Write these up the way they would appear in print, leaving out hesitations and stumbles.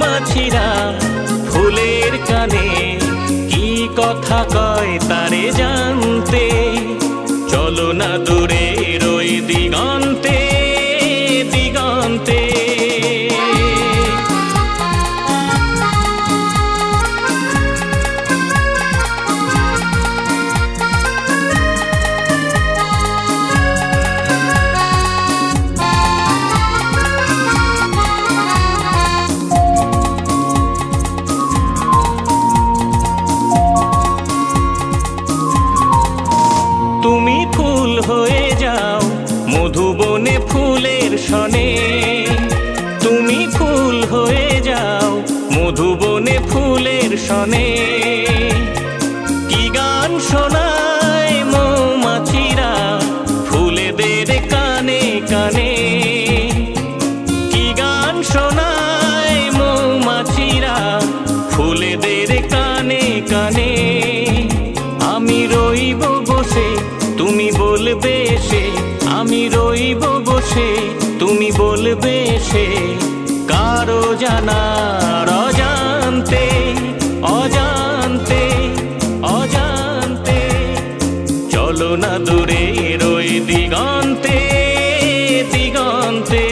মৌমাছিরা ফুলের কানে কি কথা কয় তারে জানতে। চলো না দূরের ওই দিগন্তে দিগন্তে। তুমি ফুল হয়ে যাও মধুবনে ফুলের সনে। তুমি ফুল হয়ে যাও মধুবনে ফুলের সনে। কি গান শোনায় মৌমাছিরা ফুলেদের কানে কানে। কি গান শোনায় মৌমাছিরা ফুলেদের কানে কানে। আমি রইব বসে তুমি বলবে সে। আমি রইব বসে তুমি বলবে সে। কারো জানার অজান্তে অজান্তে অজান্তে। চলো না দূরের ওই দিগন্তে দিগন্তে।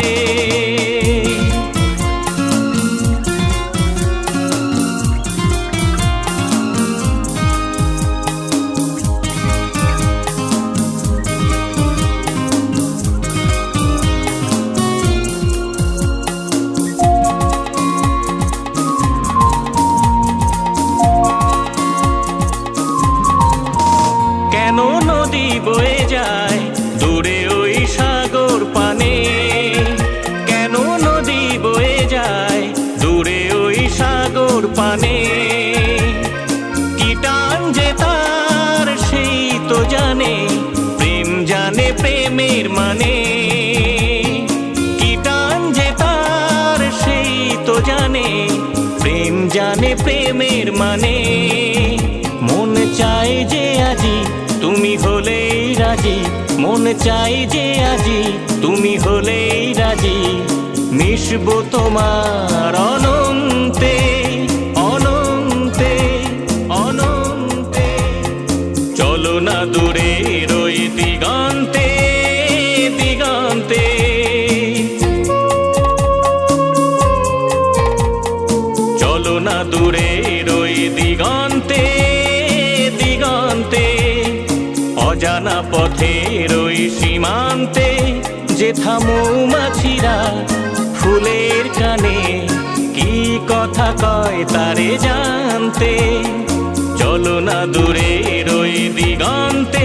কেন নদী বয়ে যায় দূরে ওই সাগর পানে। কেন নদী বয়ে যায় দূরে ওই সাগর পানে। কি টান যে তার সেই তো জানে প্রেম জানে প্রেমের মানে। কি টান যে তার সেই তো জানে প্রেম জানে প্রেমের মানে। মন চায় যে আজি তুমি হলেই রাজি। মন চাই যে আজি তুমি হলেই রাজি। মিশবো তোমার অনন্তে অনন্তে অনন্তে। চলো না দূরের ওই দিগন্তে দিগন্তে। চলো না দূরের ওই দিগন্তে দিগন্তে। অজানা পথের ওই সীমান্তে যেথা মৌমাছিরা ফুলের কানে কি কথা কয় তারে জানতে। চলো না দূরের ওই দিগন্তে।